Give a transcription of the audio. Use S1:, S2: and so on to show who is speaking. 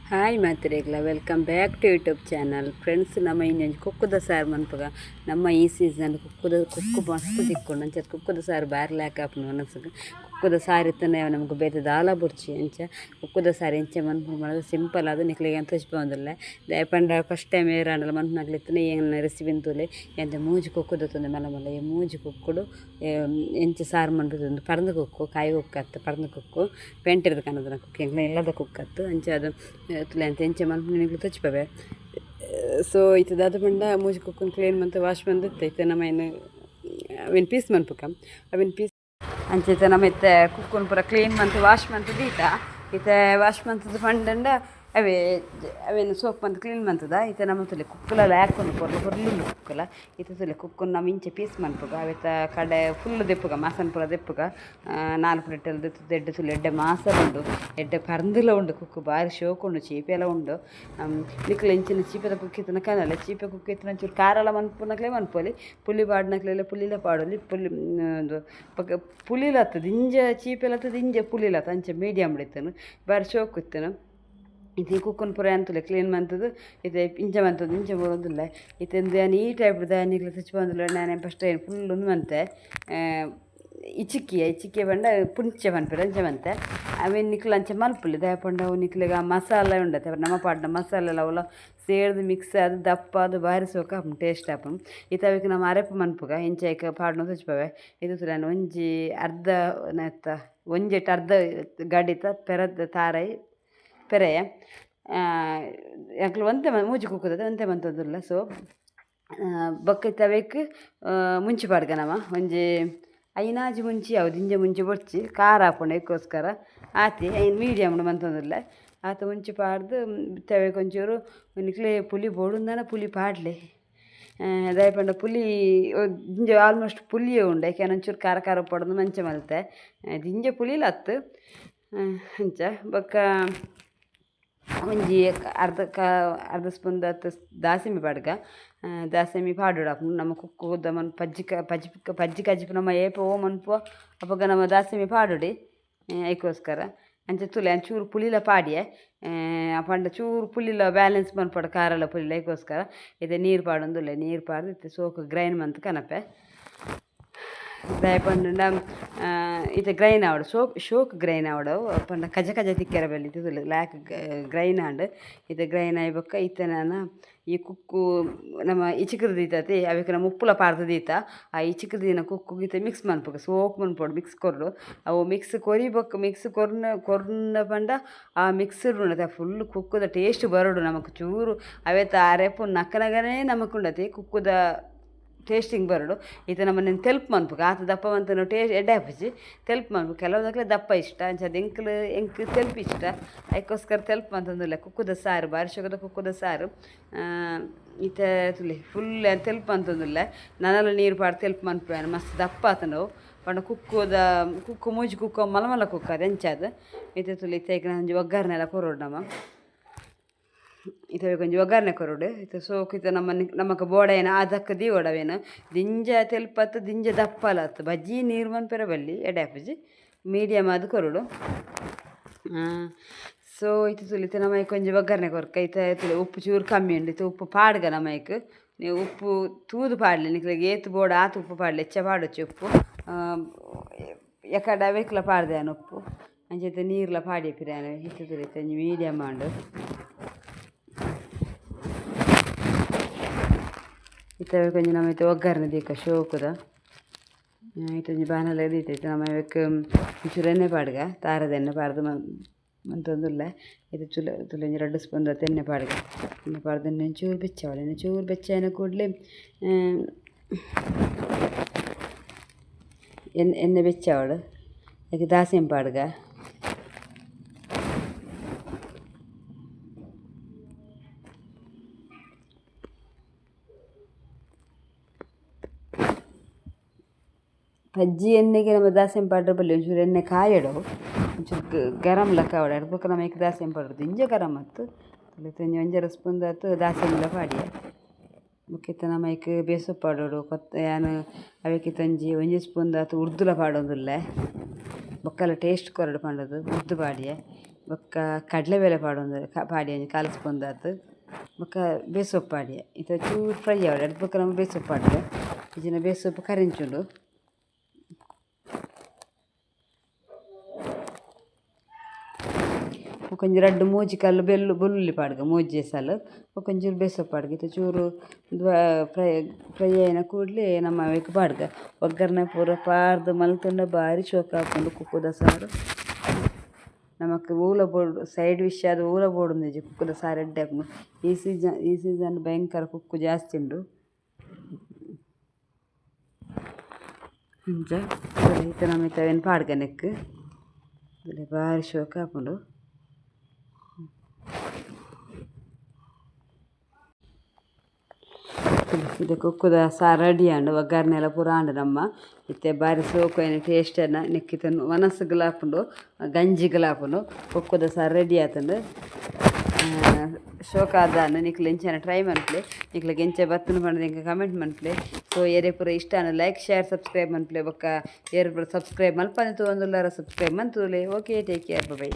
S1: Hi ಮಾತ್ರೆಗ್ಲ welcome back to YouTube channel friends. ನಮ್ಮ ಇನ್ನೊಂದು ಕುಕ್ಕುದ ಸಾರು ಮನ್ಪಗ ನಮ್ಮ ಈ ಸೀಸನ್ ಕುಕ್ಕು ಮಸ್ತ್ ತಿಕ್ಕೊಂಡು ಅಂಚ ಕುಕ್ಕುದ ಸಾರು ಬಾರ್ಲಿ ಹಾಕಾಪನು ಮನಸ್ಸಿಗೆ ಕುಕ್ಕುದ ಸಾರು ಇತ್ತನೆ ನಮ್ಗೆ ಬೇತೆ ದಾಲ ಬುರ್ಚಿ ಅಂಚ ಕುಕ್ಕುದ ಸಾರು ಎಂಚ ಮನ್ಪು ಮಾಡೋದು ಸಿಂಪಲ್ ಅದು ನಿಕ್ಲಿಗೆ ಅಂತ ಹಚ್ಬೋದಿಲ್ಲ ದಯಪಂಡ ಫಸ್ಟ್ ಟೈಮ್ ಏರಾಂಡಲ್ಲ ಮನ್ಪನಾಗ್ಲಿತ್ತನೆ ಏನು ರೆಸಿಪಿ ಅಂತೂಲೆ ಎಂತ ಮೂಜಿ ಕುಕ್ಕುದತ್ತೊಂದು ಮಲ ಮಲ ಈ ಮೂಜಿ ಕುಕ್ಕುಡು ಎಂಚ ಸಾರು ಮನ್ಪುತ್ತೊಂದು ಪರಂದ ಕುಕ್ಕು ಕಾಯಿ ಕುಕ್ಕತ್ತು ಪರಂದ ಕುಕ್ಕು ಪೆಂಟಿರ್ದು ಕನ್ನದ ಕುಕ್ಕು ಎಂಗ್ಲ ಇಲ್ಲದ ಕುಕ್ಕತ್ತು ಅಂಚ ಅದು ಅಂತ ಎಂಚ ಮನ್ಪು ತಚ್ಪವೆ. ಸೊ ಇತ್ತು ದಾದ ಪಂಡ ಮೂಜಿ ಕುಕ್ಕನ್ ಕ್ಲೀನ್ ಮಂತ್ ವಾಶ್ ಬಂದಿತ್ತು ಇತ್ತು ನಮ್ಮ ಏನು ಅವಿನ ಪೀಸ್ ಮನ್ಪುಕ ಅವಿನ ಪೀಸ್ ಅಂಚೈತೆ ನಮ್ಮ ಇತ್ತೆ ಕುಕ್ಕನ್ ಪೂರ ಕ್ಲೀನ್ ಮಂತ್ ವಾಶ್ ಮಂತ್ ದೀತ ಇತ್ತೆ ವಾಶ್ ಮಂತದ ಪಂಡಂಡ ಅವೇನು ಸೋಪ್ ಮಂತ್ ಕ್ಲೀನ್ ಮಂತದ ಇತ್ತೆ ನಮ್ಮ ತುಲೆ ಕುಕ್ಕಲೆಲ್ಲ ಹಾಕೊಂಡು ಹೊರ್ಲುಂಡು ಕುಕ್ಕಲ ಇತ್ತೆ ತುಲೆ ಕುಕ್ಕನ್ ನಮ್ಮ ಇಂಚೆ ಪೀಸ್ ಮನ್ಪುಗ ಅವತ್ತ ಕಡೆ ಫುಲ್ ದೆಪ್ಪುಗ ಮಾಸನ ಪೂರ ದೆಪ್ಪುಗ 4 ಪ್ಲೇಟಲ್ಲಿ ದೆತ್ತು ಎಡ್ಡೆ ತುಲೆ ಎಡ್ಡೆ ಮಾಸಲ ಉಂಡು ಎಡ್ಡೆ ಪರಂದಿಲ ಉಂಡು ಕುಕ್ಕು ಬಾರಿ ಶೋಕುಂಡು ಚೀಪೆಲ್ಲ ಉಂಡು ನಿಕ್ಕಲ ಇಂಚಿನ ಚೀಪೆದ ಕುಕ್ಕಿತ್ತನ ಕನಲ್ಲ ಚೀಪೆ ಕುಕ್ಕಿತ್ತನ ಒಂಚೂರು ಕಾರೆಲ್ಲ ಮನ್ಪುನಕ್ಲೆ ಮನ್ಪೋಲಿ ಪುಲಿ ಪಾಡ್ನಕ್ಲೆಲ್ಲ ಪುಲಿಲ ಪಾಡೋಲಿ ಒಂದು ಪುಲಿಲತ್ತದ ಇಂಜ ಚೀಪೆಲತ್ತದ ಇಂಜ ಪುಲಿಲತ್ತ ಅಂಚೆ ಮೀಡಿಯಮ್ ಇತ್ತನು ಬಾರಿ ಶೋಕು ಇತ್ತನು. ಇದು ಕುಕ್ಕನ್ ಪೂರ ಅಂತಲೇ ಕ್ಲೀನ್ ಮಂತದ್ದು ಇದು ಇಂಚ ಮಂತದ್ದು ಇಂಚ ಬರೋದಿಲ್ಲ ಇತ್ತಂದು ನಾನು ಈ ಟೈಪ್ ದಾನಿಗ್ಲ ತಚ್ಚಿ ಬಂದಿಲ್ಲ ನಾನು ಫಸ್ಟ್ ಏನು ಫುಲ್ ಒಂದು ಮಂತೆ ಇಚಿಕ್ಕಿಯ ಬಂಡ ಪುಂಚೆ ಮನ್ಪೇರು ಅಂಚೆ ಮಂತೆ ಅವೇನು ನಿಕ್ಲ ಅಂಚೆ ಮಲ್ಪುಲಿ ದಯಪಂಡ ಅವು ನಿಕ್ಲಿಗೆ ಮಸಾಲೆ ಉಂಡತ್ತೆ ನಮ್ಮ ಪಾಡ್ನ ಮಸಾಲೆ ಎಲ್ಲ ಅವಲ್ಲ ಸೇರ್ದು ಮಿಕ್ಸ್ ಅದು ದಪ್ಪ ಅದು ಬಾರಿ ಸೋಕ ಟೇಸ್ಟ್ ಆಪನು ಇತ್ತವಕ್ಕೆ ನಮ್ಮ ಅರೆಪು ಮನ್ಪುಗ ಇಂಚೈಕ ಪಾಡ್ನ ತಚ್ಪವೆ ಇದು ನಾನು ಒಂಜಿ ಅರ್ಧ ನೆತ್ತ ಒಂಜೆಟ್ಟು ಅರ್ಧ ಗಡಿತ ಪೆರದ ತಾರೈ ಪೆರೆಯ ಯಾಕಲು ಒಂತೆ ಮೂಜಿ ಕುಕ್ಕುತ್ತದೆ ಒಂತೆ ಮಂತದಿಲ್ಲ. ಸೊ ಬೊಕ್ಕ ತವೇಕ್ ಮುಂಚಿ ಪಾಡ್ಗ ನಮ್ಮ ಒಂಜಿ ಐನಾಜಿ ಮುಂಚಿ ಯಾವ್ದು ಇಂಜ ಮುಂಚಿ ಬೊಡ್ಚಿ ಖಾರ ಹಾಕೊಂಡು ಅದಕ್ಕೋಸ್ಕರ ಆತಿ ಐನು ಮೀಡಿಯಮ್ ಮಂತದಿಲ್ಲ ಆತ ಮುಂಚಿ ಪಾಡ್ದು ತವೇಕ್ ಒಂಚೂರು ನಿಕ್ಲೆ ಪುಲಿ ಬೋಡುಂದನ ಪುಲಿ ಪಾಡ್ಲೆ ದಯಪಂಡ ಪುಲಿ ಇಂಜ ಆಲ್ಮೋಸ್ಟ್ ಪುಲಿಯೇ ಉಂಡು ಯಾಕೆ ಒಂಚೂರು ಖಾರ ಖಾರ ಪಡೋದು ಮಂಚೆ ಮಲ್ತೆ ದಿಂಜ ಪುಲಿಲತ್ತು ಅಂಚ ಬೊಕ್ಕ ಒಂಜಿ ಅರ್ಧ ಸ್ಪೂನ್ ದಾಸಿಮಿ ಪಾಡ್ಗ ದಾಸಿಮಿ ಪಾಡೋಡು ಅಪ್ಪ ನಮ್ಮ ಕುಕ್ಕುದ ಮನ್ ಪಜ್ಜಿ ಕಜ್ಜಿಪು ನಮ್ಮ ಏಪ ಓ ಮನ್ಪುವ ಅಪ್ಪಗ ನಮ್ಮ ದಾಸಿಮಿ ಪಾಡೋಡಿ ಅದಕ್ಕೋಸ್ಕರ ಅಂಚೆ ತುಲೆ ಚೂರು ಪುಲಿಲ ಪಾಡಿಯೆ ಪಂಡ ಚೂರು ಪುಲಿಲ ಬ್ಯಾಲೆನ್ಸ್ ಮನ್ಪಡ ಖಾರಲ ಪುಲಿಲ ಅದಕ್ಕೋಸ್ಕರ ಇದೆ ನೀರು ಪಾಡೊಂದುಲ್ಲೆ ನೀರು ಪಾಡ್ದು ಇತ್ತೆ ಸೋಕು ಗ್ರೈಂಡ್ ಮಂತ್ ಕನಪೆ ದಯಪಂಡ ಇತ್ತೆ ಗ್ರೈನ್ ಆವಡು ಶೋಕ್ ಗ್ರೈನ್ ಆವಡು ಪಂಡ ಕಜ ಕಜ ತಿಕ್ಕೆರ ಬೆಲ್ಲಿ ಇತ್ತು ಲ್ಯಾಕ್ ಗ್ರೈನ್ ಆಂಡ್ ಇತ್ತೆ ಗ್ರೈನ್ ಆಯ್ಬೊಕ್ಕ ಇತ್ತೆ ನಾನು ಈ ಕುಕ್ಕು ನಮ್ಮ ಇಚಿಕ್ರದ್ದು ದೀತತಿ ಅವಕ್ಕೆ ನಮ್ಮ ಉಪ್ಪುಲ ಪಾರ್ದು ದೀತ ಆ ಇಚಿಕ್ರದಿನ ಕುಕ್ಕು ಗೀತೆ ಮಿಕ್ಸ್ ಮನ್ಪುಗ ಸೋಕ್ ಮನ್ಪೋಡು ಮಿಕ್ಸ್ ಕೊರ್ಡು ಅವು ಮಿಕ್ಸ್ ಕೊರಿಬೊಕ್ಕ ಮಿಕ್ಸ್ ಕೊರ್ನ ಪಂಡ ಆ ಮಿಕ್ಸ್ಡ್ ಉಂಡತೆ ಫುಲ್ ಕುಕ್ಕುದ ಟೇಸ್ಟ್ ಬರೋಡು ನಮಕ್ ಚೂರು ಅವೆತ್ತ ಅರೆಪು ನಕ್ಕನಗನೇ ನಮಕ್ ಉಂಡತಿ ಕುಕ್ಕುದ ಟೇಸ್ಟಿಂಗ್ ಬರೋಡು ಇದು ನಮ್ಮನ್ನು ತೆಲ್ಪ್ ಮನ್ಪುಗ ಆತ ದಪ್ಪ ಮಂತನು ಎಡ್ಡೆ ಹಾಪಿಸಿ ತೆಲ್ಪ್ ಮನ್ಪು ಕೆಲವುದಕ್ಲೆ ದಪ್ಪ ಇಷ್ಟ ಅಂಚದು ಎಂಕ್ ತೆಲ್ಪ್ ಇಷ್ಟ ಅದಕ್ಕೋಸ್ಕರ ತೆಲ್ಪ್ ಅಂತಂದಿಲ್ಲ ಕುಕ್ಕುದ ಸಾರು ಬಾರಿ ಶೋಕದ ಕುಕ್ಕುದ ಸಾರು ಈತ ತುಲಿ ಫುಲ್ ತೆಲ್ಪ್ ಅಂತಂದಿಲ್ಲ ನಾನೆಲ್ಲ ನೀರು ಪಾಡು ತೆಲ್ಪ್ ಮನ್ಪು ಮಸ್ತ್ ದಪ್ಪ ಆತನವು ಪಂಡ ಕುಕ್ಕು ಮೂಜಿ ಕುಕ್ಕು ಮಲಮಲ ಕುಕ್ಕ ಅದು ಎಂಚದು ಈತ ತುಲಿ ಇತ್ತ ಒಂಜಿ ಒಗ್ಗರಣೆಲ್ಲ ಕೊರೋಡು ನಮ್ಮ ಇತ ಕೊಂಚ ಒಗ್ಗರಣೆ ಕೊರೋಡು ಇತ ಸೋಕು ನಮಕ್ ಬೋಡೇನ ಅದಕ್ಕೆ ದೀವಡವೇನು ದಿಂಜ ತೆಲ್ಪತ್ತು ದಿಂಜ ದಪ್ಪಲತ್ತು ಬಜ್ಜಿ ನೀರು ಮನ್ಪೆರ ಬಲ್ಲಿ ಎಡೆ ಹಾಪಿಜಿ ಮೀಡಿಯಮ್ ಅದು ಕೊರೋಡು. ಸೊ ಇತ್ತು ತುಲಿತ ನಮಕ್ ಕೊಂಚ ಒಗ್ಗರಣೆ ಕೊರ್ಕ ಇತ ತುಲಿ ಉಪ್ಪು ಚೂರು ಕಮ್ಮಿ ಉಂಡು ಇತ್ತು ಉಪ್ಪು ಪಾಡ್ಗ ನಮಕ್ ನೀವು ಉಪ್ಪು ತೂದು ಪಾಡಲಿ ನಿಕ್ಲಿಗೆ ಏತು ಬೋಡ ಆತು ಉಪ್ಪು ಪಾಡಲಿ ಹೆಚ್ಚ ಪಾಡೊಚ್ಚಿ ಉಪ್ಪು ಎಕಡೆ ಅವೇಕ್ಲ ಪಾಡ್ದೆ ಉಪ್ಪು ಅಂಚೆ ನೀರ್ಲ ಪಾಡಿ ಪಿರಾನು ಇತ್ತು ತುಲಿತ ಮೀಡಿಯಮ್ ಮಾಡು ಇತ್ತ ಕೊಂಚ ನಮ್ಮ ಇತ್ತು ಒಗ್ಗರಣೆ ದೀಕ ಶೋಕುದ ಇತ್ತೊಂಜಿ ಬಾಣಲೆ ದೀತೈತೆ ನಮ್ಮ ಇವಕ್ಕೆ ಒಂಚೂರು ಎಣ್ಣೆ ಪಾಡ್ಗ ತಾರದ ಎಣ್ಣೆ ಪಾಡ್ದು ಮಂತೊಂದುಲ್ಲ ಇದು ತುಲೊಂಜಿ 2 ಸ್ಪೂನ್ ಎಣ್ಣೆ ಪಾಡ್ಗ ಎಣ್ಣೆ ಪಾಡ್ದು ಒಂಚೂರು ಬೆಚ್ಚವಳೆ ಚೂರು ಬೆಚ್ಚನ ಕೂಡಲೇ ಎಣ್ಣೆ ಬೆಚ್ಚವಳು ಅದಕ್ಕೆ ದಾಸಿಮ್ ಪಾಡ್ಗ ಬಜ್ಜಿ ಎಣ್ಣೆಗೆ ನಮ್ಮ ದಾಸಿಮ್ ಪೌಡ್ರ್ ಬಲ್ಲಿ ಒಂಚೂರು ಎಣ್ಣೆ ಕಾಯಡು ಒಂಚೂರು ಗರಂ ಲೆಕ್ಕ ಅವಡು ಎಡ್ಬೇಕು ನಮಗೆ ದಾಸಿಮ್ ಪೌಡ್ರ್ ಇಂಜ ಗರಂ ಆಯ್ತು ಒಂಜಿ 1.5 ಸ್ಪೂನ್ ಆಯ್ತು ದಾಸಿಮೆಲ್ಲ ಪಾಡಿಯ ಮುಖ್ಯತ ನಮಕ್ ಬೇಸು ಪಾಡೋಡು ಏನು ಅವಕ್ಕೆ ತಂಜಿ 1 ಸ್ಪೂನ್ ಆಯ್ತು ಉರ್ದುಲ ಪಾಡೋದಿಲ್ಲ ಬೊಕ್ಕಲ ಟೇಸ್ಟ್ ಕೊರಡು ಪಂಡದು ಉರ್ದು ಪಾಡಿಯ ಬೊಕ್ಕ ಕಡಲೆಬೇಳೆ ಪಾಡೊಂದು ಪಾಡಿ ಒಂಜಿ ಕಾಲು ಸ್ಪೂನ್ ದಾತು ಬೊಕ್ಕ ಬೇಸೊಪ್ಪು ಪಾಡಿಯ ಇತ ಚೂರು ಫ್ರೈ ಆವಡೆ ಅದು ಬೊಕ್ಕ ನಮ್ಗೆ ಬೇಸೊಪ್ಪು ಪಾಡ್ರೆ ಇಜಿನ ಬೇಸೊಪ್ಪು ಕರಿಂಚುಂಡು ಒಂಜಿ ರಡ್ಡ್ ಮೂಜಿ ಕಲ್ಲು ಬೆಳ್ಳುಳ್ಳಿ ಪಾಡ್ಗ ಮೂಜಿ ಎಸಲು ಒಂಚೂರು ಬೇಸೊಪ್ಪು ಪಾಡ್ಗ ಇತ್ತ ಚೂರು ಫ್ರೈ ಆಯಿನ ಕೂಡಲೇ ನಮ್ಮ ಅವೆಗ್ ಪಾಡ್ಗ ಒಗ್ಗರಣೆ ಪೂರ ಪಾರ್ದು ಮಲ್ತುಂಡ ಬಾರಿ ಶೋಕ ಆಪುಂಡು ಕುಕ್ಕುದ ಸಾರು ನಮಕ್ ಊಲ ಬೋಡು ಸೈಡ್ ಡಿಶ್ ಆದ್ ಊಲ ಬೋಡುಂದಿಜ್ಜಿ ಕುಕ್ಕುದ ಸಾರು ಎಡ್ಡೆ ಆಪುಂಡು ಈ ಸೀಸನ್ ಭಯಂಕರ ಕುಕ್ಕು ಜಾಸ್ತಿ ಉಂಡು ಅಂಚ ಇತ್ತ ನಮ ಇತ್ತ ಅವೆನ್ ಪಾಡ್ಗ ನೆಕ್ ಬಾರಿ ಶೋಕ ಆಪುಂಡು ಇದು ಕುಕ್ಕುದ ಸಾರು ರೆಡಿ ಆಂಡು ಒಗ್ಗರಣೆ ಎಲ್ಲ ಪೂರ ಆಂಡು ನಮ್ಮ ಇತ್ತೆ ಬಾರಿ ಸೋಕುನ ಟೇಸ್ಟನ್ನು ನೆಕ್ಕಿತ ಮನಸ್ಸುಗಳಾಪುಂಡು ಗಂಜಿಗಳಾಪುಂಡು ಕುಕ್ಕುದ ಸಾರು ರೆಡಿ ಆತುಂಡು ಶೋಕ ಆದಾನು ನಿಕ್ಲು ಎಂಚನ ಟ್ರೈ ಮನ್ಪ್ಲೆ ನಿಕ್ಲಿಗೆ ಎಂಚ ಬತ್ತುನು ಪಂಡ ನಿಂಗೆ ಕಮೆಂಟ್ ಮನ್ಪ್ಲೆ ಸೊ ಏರೆ ಪೂರ ಇಷ್ಟ ಲೈಕ್ ಶೇರ್ ಸಬ್ಸ್ಕ್ರೈಬ್ ಮನ್ಪ್ಲೆ ಬೊಕ್ಕ ಏರು ಪೂರ ಸಬ್ಸ್ಕ್ರೈಬ್ ಮಲ್ಪನೆ ತೂವೊಂದುಲ್ಲಾರ ಸಬ್ಸ್ಕ್ರೈಬ್ ಮನ್ತೂಲೆ ಓಕೆ ಟೇಕ್ ಕೇರ್ ಬೈ.